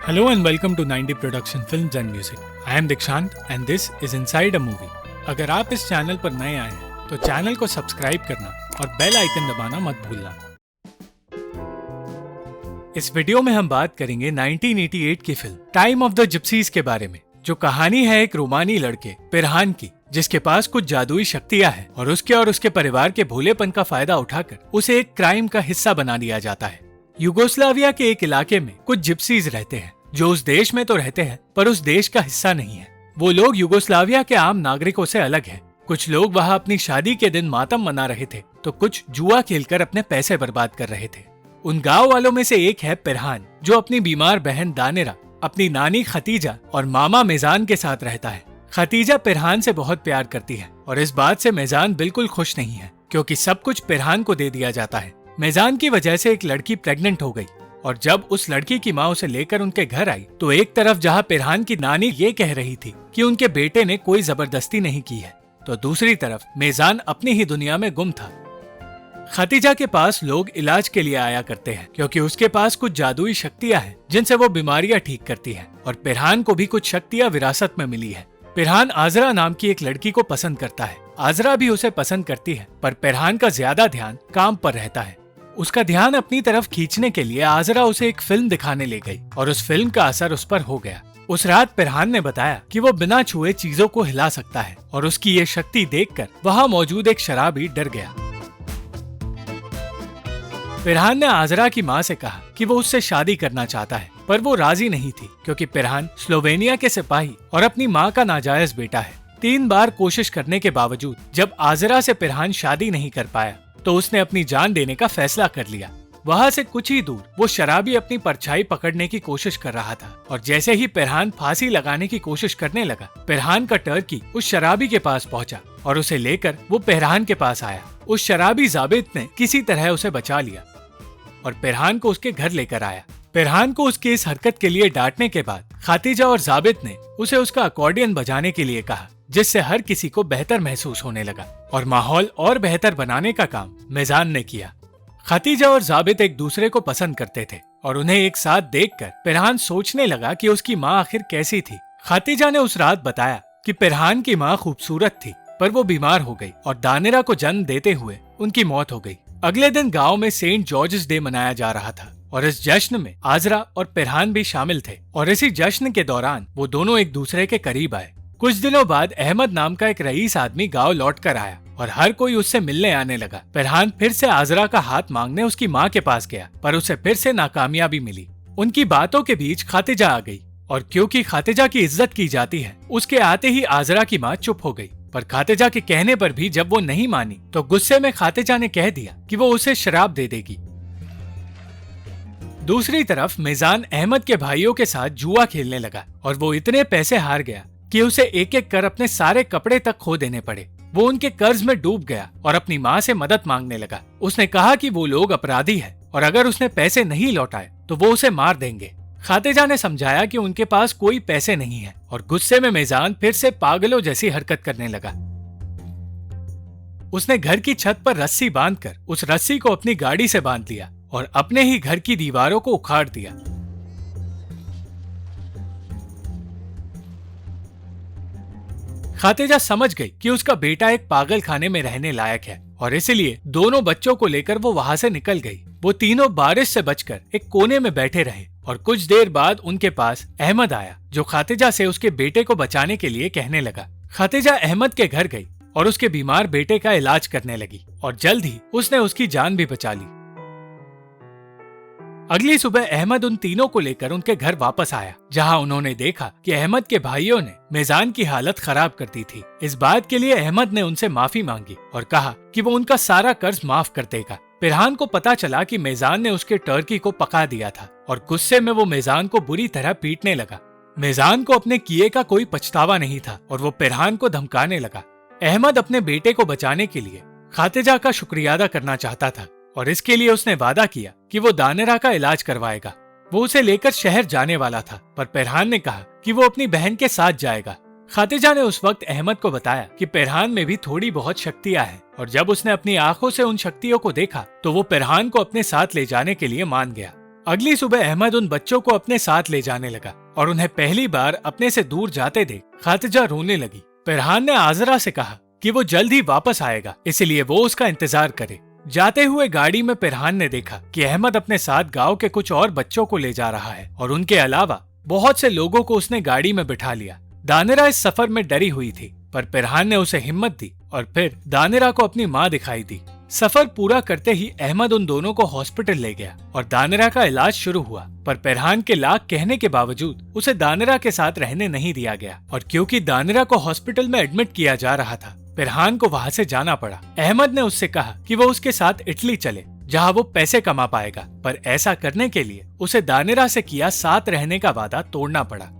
Hello and welcome to 90 Production Films and Music. I am Dikshant and this is Inside a Movie. अगर आप इस channel पर नए आए हैं तो चैनल को सब्सक्राइब करना और बेल आइकन दबाना मत भूलना। इस वीडियो में हम बात करेंगे 1988 की film time of the gypsies के बारे में, जो कहानी है एक रोमानी लड़के पिरहान की, जिसके पास कुछ जादुई शक्तियां हैं और उसके परिवार के भोलेपन का फायदा उठाकर उसे एक क्राइम का हिस्सा बना दिया जाता है। युगोस्लाविया के एक इलाके में कुछ जिप्सीज रहते हैं जो उस देश में तो रहते हैं पर उस देश का हिस्सा नहीं है। वो लोग युगोस्लाविया के आम नागरिकों से अलग हैं। कुछ लोग वहाँ अपनी शादी के दिन मातम मना रहे थे तो कुछ जुआ खेलकर अपने पैसे बर्बाद कर रहे थे। उन गांव वालों में से एक है पिरहान, जो अपनी बीमार बहन दानिरा, अपनी नानी खतीजा और मामा मेजान के साथ रहता है। खतीजा पिरहान से बहुत प्यार करती है और इस बात से मेजान बिल्कुल खुश नहीं है, क्योंकि सब कुछ पिरहान को दे दिया जाता है। मेजान की वजह से एक लड़की प्रेग्नेंट हो गई और जब उस लड़की की माँ उसे लेकर उनके घर आई तो एक तरफ जहाँ पिरहान की नानी ये कह रही थी कि उनके बेटे ने कोई जबरदस्ती नहीं की है, तो दूसरी तरफ मेजान अपनी ही दुनिया में गुम था। खतीजा के पास लोग इलाज के लिए आया करते हैं क्योंकि उसके पास कुछ जादुई शक्तियां हैं जिनसे वो बीमारियां ठीक करती है, और पिरहान को भी कुछ शक्तियां विरासत में मिली है। पिरहान आजरा नाम की एक लड़की को पसंद करता है। आजरा भी उसे पसंद करती है, पर पिरहान का ज्यादा ध्यान काम पर रहता है। उसका ध्यान अपनी तरफ खींचने के लिए आजरा उसे एक फिल्म दिखाने ले गई और उस फिल्म का असर उस पर हो गया। उस रात पिरहान ने बताया कि वो बिना छुए चीजों को हिला सकता है और उसकी ये शक्ति देखकर वहाँ मौजूद एक शराबी डर गया। पिरहान ने आजरा की माँ से कहा कि वो उससे शादी करना चाहता है, पर वो राजी नहीं थी क्योंकि पिरहान स्लोवेनिया के सिपाही और अपनी माँ का नाजायज बेटा है। 3 बार कोशिश करने के बावजूद जब आजरा से पिरहान शादी नहीं कर पाया तो उसने अपनी जान देने का फैसला कर लिया। वहाँ से कुछ ही दूर वो शराबी अपनी परछाई पकड़ने की कोशिश कर रहा था और जैसे ही पिरहान फांसी लगाने की कोशिश करने लगा, पिरहान का टर्की उस शराबी के पास पहुंचा और उसे लेकर वो पिरहान के पास आया। उस शराबी जाबित ने किसी तरह उसे बचा लिया और पिरहान को उसके घर लेकर आया। पिरहान को उसकी इस हरकत के लिए डांटने के बाद खतीजा और जाबित ने उसे उसका अकॉर्डियन बजाने के लिए कहा, जिससे हर किसी को बेहतर महसूस होने लगा और माहौल और बेहतर बनाने का काम मेजान ने किया। खतीजा और जाबित एक दूसरे को पसंद करते थे और उन्हें एक साथ देखकर पिरहान सोचने लगा कि उसकी माँ आखिर कैसी थी। खतीजा ने उस रात बताया कि पिरहान की माँ खूबसूरत थी, पर वो बीमार हो गई और दानिरा को जन्म देते हुए उनकी मौत हो गई। अगले दिन गाँव में सेंट जॉर्जेस डे मनाया जा रहा था और इस जश्न में आजरा और पिरहान भी शामिल थे और इसी जश्न के दौरान वो दोनों एक दूसरे के करीब आए। कुछ दिनों बाद अहमद नाम का एक रईस आदमी गांव लौट कर आया और हर कोई उससे मिलने आने लगा। पिरहान फिर से आजरा का हाथ मांगने उसकी माँ के पास गया, पर उसे फिर से नाकामयाबी मिली। उनकी बातों के बीच खतीजा आ गई और क्योंकि खतीजा की इज्जत की जाती है, उसके आते ही आजरा की माँ चुप हो गई। पर खतीजा के कहने पर भी जब वो नहीं मानी तो गुस्से में खतीजा ने कह दिया कि वो उसे शराब दे देगी। दूसरी तरफ मेजान अहमद के भाइयों के साथ जुआ खेलने लगा और वो इतने पैसे हार गया कि उसे एक एक कर अपने सारे कपड़े तक खो देने पड़े। वो उनके कर्ज में डूब गया और अपनी माँ से मदद मांगने लगा। उसने कहा कि वो लोग अपराधी है और अगर उसने पैसे नहीं लौटाए तो वो उसे मार देंगे। खतीजा ने समझाया कि उनके पास कोई पैसे नहीं है और गुस्से में मेजान फिर से पागलों जैसी हरकत करने लगा। उसने घर की छत पर रस्सी बांधकर उस रस्सी को अपनी गाड़ी से बांध लिया और अपने ही घर की दीवारों को उखाड़ दिया। खतीजा समझ गई कि उसका बेटा एक पागल खाने में रहने लायक है और इसलिए दोनों बच्चों को लेकर वो वहाँ से निकल गई। वो तीनों बारिश से बचकर एक कोने में बैठे रहे और कुछ देर बाद उनके पास अहमद आया, जो खतीजा से उसके बेटे को बचाने के लिए कहने लगा। खतीजा अहमद के घर गई और उसके बीमार बेटे का इलाज करने लगी और जल्द ही उसने उसकी जान भी बचा ली। अगली सुबह अहमद उन तीनों को लेकर उनके घर वापस आया, जहां उन्होंने देखा कि अहमद के भाइयों ने मेजान की हालत खराब कर दी थी। इस बात के लिए अहमद ने उनसे माफी मांगी और कहा कि वो उनका सारा कर्ज माफ कर देगा। पिरहान को पता चला कि मेजान ने उसके टर्की को पका दिया था और गुस्से में वो मेजान को बुरी तरह पीटने लगा। मेजान को अपने किए का कोई पछतावा नहीं था और वो पिरहान को धमकाने लगा। अहमद अपने बेटे को बचाने के लिए खतीजा का शुक्रिया अदा करना चाहता था और इसके लिए उसने वादा किया कि वो दानिरा का इलाज करवाएगा। वो उसे लेकर शहर जाने वाला था, पर पिरहान ने कहा कि वो अपनी बहन के साथ जाएगा। खतीजा ने उस वक्त अहमद को बताया कि पिरहान में भी थोड़ी बहुत शक्तियां हैं और जब उसने अपनी आंखों से उन शक्तियों को देखा तो वो पिरहान को अपने साथ ले जाने के लिए मान गया। अगली सुबह अहमद उन बच्चों को अपने साथ ले जाने लगा और उन्हें पहली बार अपने से दूर जाते देख खातिजा रोने लगी। पिरहान ने आजरा से कहा कि वो जल्द ही वापस आएगा, इसलिए वो उसका इंतजार करे। जाते हुए गाड़ी में पिरहान ने देखा कि अहमद अपने साथ गांव के कुछ और बच्चों को ले जा रहा है और उनके अलावा बहुत से लोगों को उसने गाड़ी में बिठा लिया। दानिरा इस सफर में डरी हुई थी, पर पिरहान ने उसे हिम्मत दी और फिर दानिरा को अपनी माँ दिखाई दी। सफर पूरा करते ही अहमद उन दोनों को हॉस्पिटल ले गया और दानिरा का इलाज शुरू हुआ, पर पिरहान के लाख कहने के बावजूद उसे दानिरा के साथ रहने नहीं दिया गया। और क्योंकि दानिरा को हॉस्पिटल में एडमिट किया जा रहा था, पिरहान को वहाँ से जाना पड़ा। अहमद ने उससे कहा कि वो उसके साथ इटली चले, जहाँ वो पैसे कमा पाएगा, पर ऐसा करने के लिए उसे दानिरा से किया साथ रहने का वादा तोड़ना पड़ा।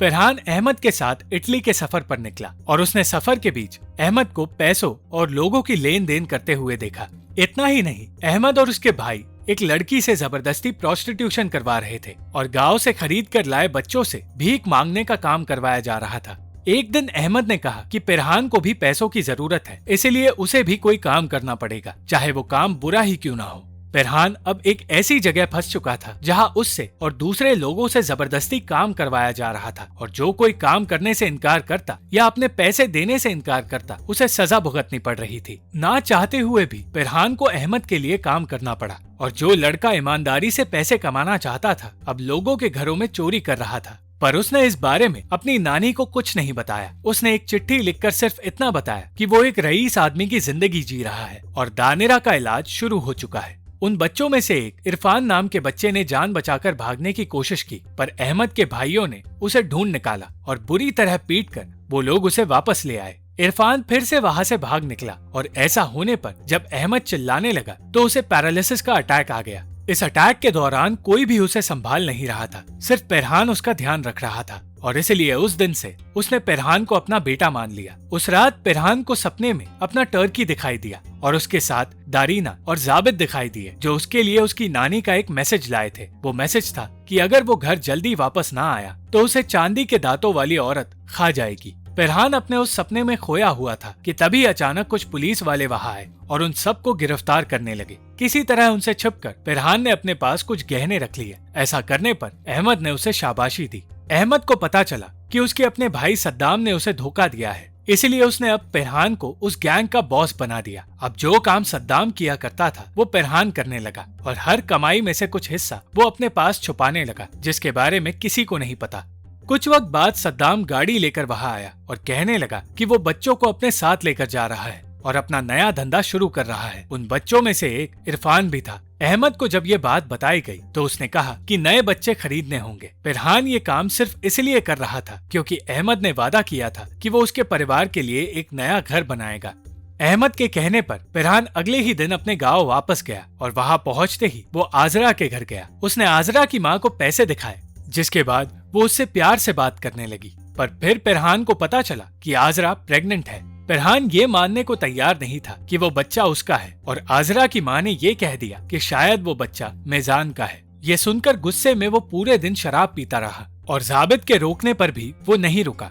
पिरहान अहमद के साथ इटली के सफर पर निकला और उसने सफर के बीच अहमद को पैसों और लोगों की लेन देन करते हुए देखा। इतना ही नहीं, अहमद और उसके भाई एक लड़की से जबरदस्ती प्रोस्टिट्यूशन करवा रहे थे और गांव से खरीद कर लाए बच्चों से भीख मांगने का काम करवाया जा रहा था। एक दिन अहमद ने कहा कि पिरहान को भी पैसों की जरूरत है, इसलिए उसे भी कोई काम करना पड़ेगा, चाहे वो काम बुरा ही क्यों ना हो। पिरहान अब एक ऐसी जगह फंस चुका था जहां उससे और दूसरे लोगों से जबरदस्ती काम करवाया जा रहा था और जो कोई काम करने से इनकार करता या अपने पैसे देने से इनकार करता, उसे सजा भुगतनी पड़ रही थी। ना चाहते हुए भी पिरहान को अहमद के लिए काम करना पड़ा और जो लड़का ईमानदारी से पैसे कमाना चाहता था, अब लोगों के घरों में चोरी कर रहा था। पर उसने इस बारे में अपनी नानी को कुछ नहीं बताया। उसने एक चिट्ठी लिखकर सिर्फ इतना बताया कि वो एक रईस आदमी की जिंदगी जी रहा है और दानिरा का इलाज शुरू हो चुका है। उन बच्चों में से एक इरफान नाम के बच्चे ने जान बचाकर भागने की कोशिश की, पर अहमद के भाइयों ने उसे ढूंढ निकाला और बुरी तरह पीटकर वो लोग उसे वापस ले आए। इरफान फिर से वहाँ से भाग निकला और ऐसा होने पर जब अहमद चिल्लाने लगा तो उसे पैरालिसिस का अटैक आ गया। इस अटैक के दौरान कोई भी उसे संभाल नहीं रहा था, सिर्फ पिरहान उसका ध्यान रख रहा था और इसलिए उस दिन से उसने पिरहान को अपना बेटा मान लिया। उस रात पिरहान को सपने में अपना टर्की दिखाई दिया और उसके साथ दारीना और जाबित दिखाई दिए, जो उसके लिए उसकी नानी का एक मैसेज लाए थे। वो मैसेज था कि अगर वो घर जल्दी वापस ना आया तो उसे चांदी के दांतों वाली औरत खा जाएगी। पिरहान अपने उस सपने में खोया हुआ था कि तभी अचानक कुछ पुलिस वाले वहां आए और उन सबको गिरफ्तार करने लगे। किसी तरह उनसे छिपकर पिरहान ने अपने पास कुछ गहने रख लिए। ऐसा करने पर अहमद ने उसे शाबाशी दी। अहमद को पता चला कि उसके अपने भाई सद्दाम ने उसे धोखा दिया है, इसलिए उसने अब पिरहान को उस गैंग का बॉस बना दिया। अब जो काम सद्दाम किया करता था वो पिरहान करने लगा और हर कमाई में से कुछ हिस्सा वो अपने पास छुपाने लगा, जिसके बारे में किसी को नहीं पता। कुछ वक्त बाद सद्दाम गाड़ी लेकर वहां आया और कहने लगा कि वो बच्चों को अपने साथ लेकर जा रहा है और अपना नया धंधा शुरू कर रहा है। उन बच्चों में से एक इरफान भी था। अहमद को जब ये बात बताई गई तो उसने कहा कि नए बच्चे खरीदने होंगे। पिरहान ये काम सिर्फ इसलिए कर रहा था क्योंकि अहमद ने वादा किया था कि वो उसके परिवार के लिए एक नया घर बनाएगा। अहमद के कहने पर पिरहान अगले ही दिन अपने गांव वापस गया और वहां पहुंचते ही वो आजरा के घर गया। उसने आजरा की माँ को पैसे दिखाए, जिसके बाद वो उससे प्यार से बात करने लगी। पर फिर पिरहान को पता चला कि आजरा प्रेग्नेंट है। पिरहान ये मानने को तैयार नहीं था कि वो बच्चा उसका है और आजरा की माँ ने ये कह दिया कि शायद वो बच्चा मेजान का है। ये सुनकर गुस्से में वो पूरे दिन शराब पीता रहा और जाबित के रोकने पर भी वो नहीं रुका।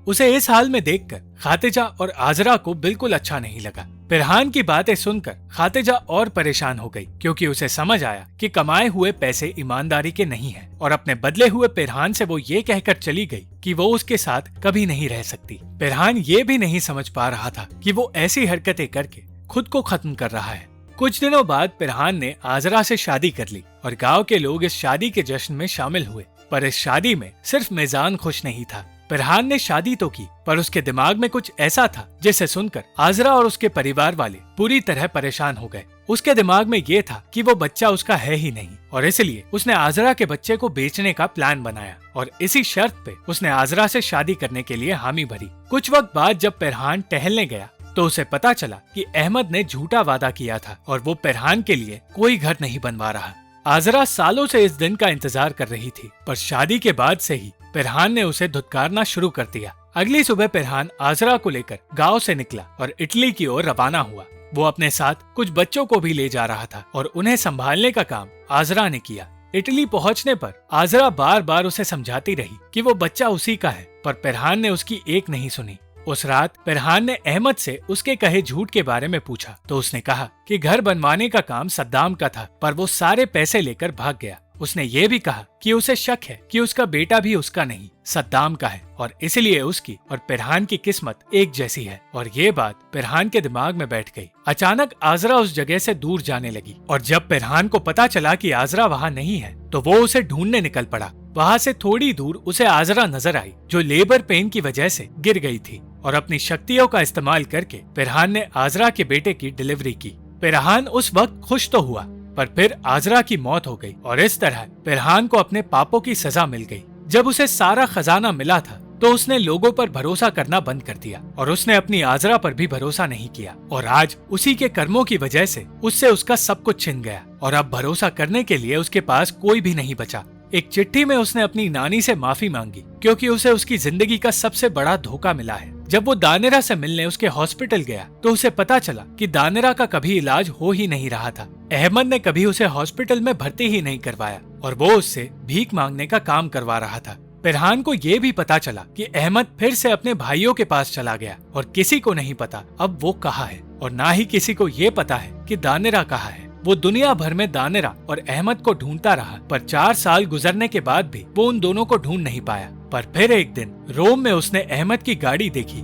उसे इस हाल में देखकर खातिजा और आजरा को बिल्कुल अच्छा नहीं लगा। पिरहान की बातें सुनकर खातिजा और परेशान हो गई, क्योंकि उसे समझ आया कि कमाए हुए पैसे ईमानदारी के नहीं हैं और अपने बदले हुए पिरहान से वो ये कहकर चली गई कि वो उसके साथ कभी नहीं रह सकती। पिरहान ये भी नहीं समझ पा रहा था कि वो ऐसी हरकतें करके खुद को खत्म कर रहा है। कुछ दिनों बाद पिरहान ने आजरा से शादी कर ली और गाँव के लोग इस शादी के जश्न में शामिल हुए। पर इस शादी में सिर्फ मेजान खुश नहीं था। पिरहान ने शादी तो की, पर उसके दिमाग में कुछ ऐसा था जिसे सुनकर आजरा और उसके परिवार वाले पूरी तरह परेशान हो गए। उसके दिमाग में ये था कि वो बच्चा उसका है ही नहीं और इसलिए उसने आजरा के बच्चे को बेचने का प्लान बनाया और इसी शर्त पे उसने आजरा से शादी करने के लिए हामी भरी। कुछ वक्त बाद जब पिरहान टहलने गया तो उसे पता चला कि अहमद ने झूठा वादा किया था और वो पिरहान के लिए कोई घर नहीं बनवा रहा। आजरा सालों से इस दिन का इंतजार कर रही थी, पर शादी के बाद से ही पिरहान ने उसे धुतकारना शुरू कर दिया। अगली सुबह पिरहान आजरा को लेकर गांव से निकला और इटली की ओर रवाना हुआ। वो अपने साथ कुछ बच्चों को भी ले जा रहा था और उन्हें संभालने का काम आजरा ने किया। इटली पहुंचने पर आजरा बार बार उसे समझाती रही कि वो बच्चा उसी का है, पर पिरहान ने उसकी एक नहीं सुनी। उस रात पिरहान ने अहमद से उसके कहे झूठ के बारे में पूछा तो उसने कहा कि घर बनवाने का काम सद्दाम का था, पर वो सारे पैसे लेकर भाग गया उसने ये भी कहा कि उसे शक है कि उसका बेटा भी उसका नहीं, सद्दाम का है, और इसलिए उसकी और पिरहान की किस्मत एक जैसी है। और ये बात पिरहान के दिमाग में बैठ गई। अचानक आजरा उस जगह से दूर जाने लगी, और जब पिरहान को पता चला कि आजरा वहाँ नहीं है तो वो उसे ढूंढने निकल पड़ा। वहाँ से थोड़ी दूर उसे आजरा नजर आई, जो लेबर पेन की वजह से गिर गई थी, और अपनी शक्तियों का इस्तेमाल करके पिरहान ने आजरा के बेटे की डिलीवरी की। पिरहान उस वक्त खुश तो हुआ, पर फिर आजरा की मौत हो गई, और इस तरह पिरहान को अपने पापों की सजा मिल गई। जब उसे सारा खजाना मिला था तो उसने लोगों पर भरोसा करना बंद कर दिया, और उसने अपनी आजरा पर भी भरोसा नहीं किया, और आज उसी के कर्मों की वजह से उससे उसका सब कुछ छिन गया, और अब भरोसा करने के लिए उसके पास कोई भी नहीं बचा। एक चिट्ठी में उसने अपनी नानी से माफी मांगी, क्योंकि उसे उसकी जिंदगी का सबसे बड़ा धोखा मिला है। जब वो दानिरा से मिलने उसके हॉस्पिटल गया तो उसे पता चला कि दानिरा का कभी इलाज हो ही नहीं रहा था। अहमद ने कभी उसे हॉस्पिटल में भर्ती ही नहीं करवाया, और वो उससे भीख मांगने का काम करवा रहा था। पिरहान को ये भी पता चला कि अहमद फिर से अपने भाइयों के पास चला गया, और किसी को नहीं पता अब वो कहाँ है, और ना ही किसी को ये पता है कि दानिरा कहाँ है। वो दुनिया भर में दानिरा और अहमद को ढूंढता रहा, पर 4 साल गुजरने के बाद भी वो उन दोनों को ढूंढ नहीं पाया। पर फिर एक दिन रोम में उसने अहमद की गाड़ी देखी,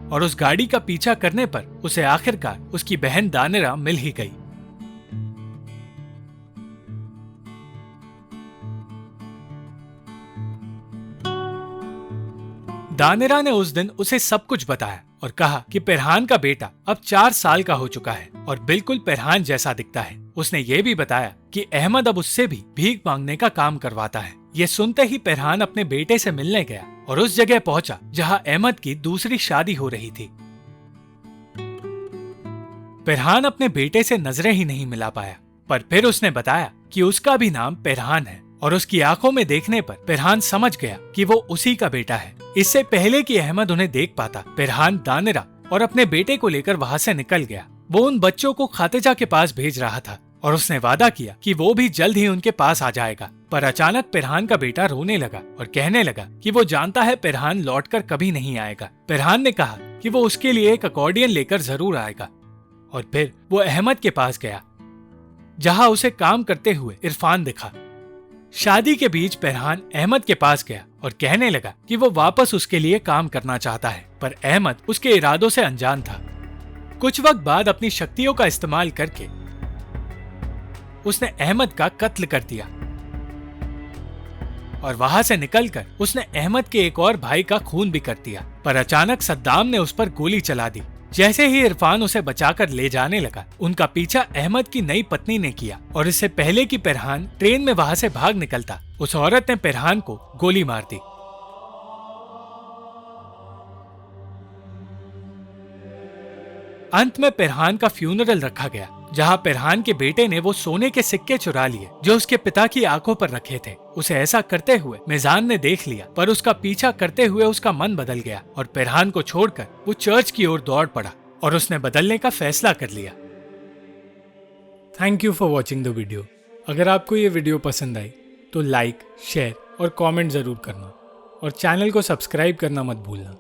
और उस गाड़ी का पीछा करने पर उसे आखिरकार उसकी बहन दानिरा मिल ही गई। दानिरा ने उस दिन उसे सब कुछ बताया और कहा कि पिरहान का बेटा अब 4 साल का हो चुका है और बिल्कुल पिरहान जैसा दिखता है। उसने ये भी बताया कि अहमद अब उससे भी भीख मांगने का काम करवाता है। ये सुनते ही पिरहान अपने बेटे से मिलने गया और उस जगह पहुंचा जहां अहमद की दूसरी शादी हो रही थी। पिरहान अपने बेटे से नजरें ही नहीं मिला पाया, पर फिर उसने बताया कि उसका भी नाम पिरहान है, और उसकी आंखों में देखने पर पिरहान समझ गया कि वो उसी का बेटा है। इससे पहले कि अहमद उन्हें देख पाता, पिरहान दानिरा और अपने बेटे को लेकर वहां से निकल गया। वो उन बच्चों को खातेजा के पास भेज रहा था और उसने वादा किया कि वो भी जल्द ही उनके पास आ जाएगा। पर अचानक पिरहान का बेटा रोने लगा और कहने लगा कि वो जानता है पिरहान लौटकर कभी नहीं आएगा। पिरहान ने कहा कि वो उसके लिए एक अकॉर्डियन लेकर जरूर आएगा, और फिर वो अहमद के पास गया जहां उसे काम करते हुए इरफान दिखा। शादी के बीच पिरहान अहमद के पास गया और कहने लगा कि वो वापस उसके लिए काम करना चाहता है, पर अहमद उसके इरादों से अनजान था। कुछ वक्त बाद अपनी शक्तियों का इस्तेमाल करके उसने अहमद का कत्ल कर दिया और वहां से निकलकर उसने अहमद के एक और भाई का खून भी कर दिया। पर अचानक सद्दाम ने उस पर गोली चला दी। जैसे ही इरफान उसे बचाकर ले जाने लगा, उनका पीछा अहमद की नई पत्नी ने किया, और इससे पहले कि पिरहान ट्रेन में वहां से भाग निकलता, उस औरत ने पिरहान को गोली मार दी। अंत में पिरहान का फ्यूनरल रखा गया, जहां पिरहान के बेटे ने वो सोने के सिक्के चुरा लिए जो उसके पिता की आंखों पर रखे थे। उसे ऐसा करते हुए मिजान ने देख लिया, पर उसका पीछा करते हुए उसका मन बदल गया और पिरहान को छोड़कर वो चर्च की ओर दौड़ पड़ा और उसने बदलने का फैसला कर लिया। Thank you for watching the video. अगर आपको ये वीडियो पसंद आई तो लाइक, शेयर और कमेंट जरूर करना, और चैनल को सब्सक्राइब करना मत भूलना।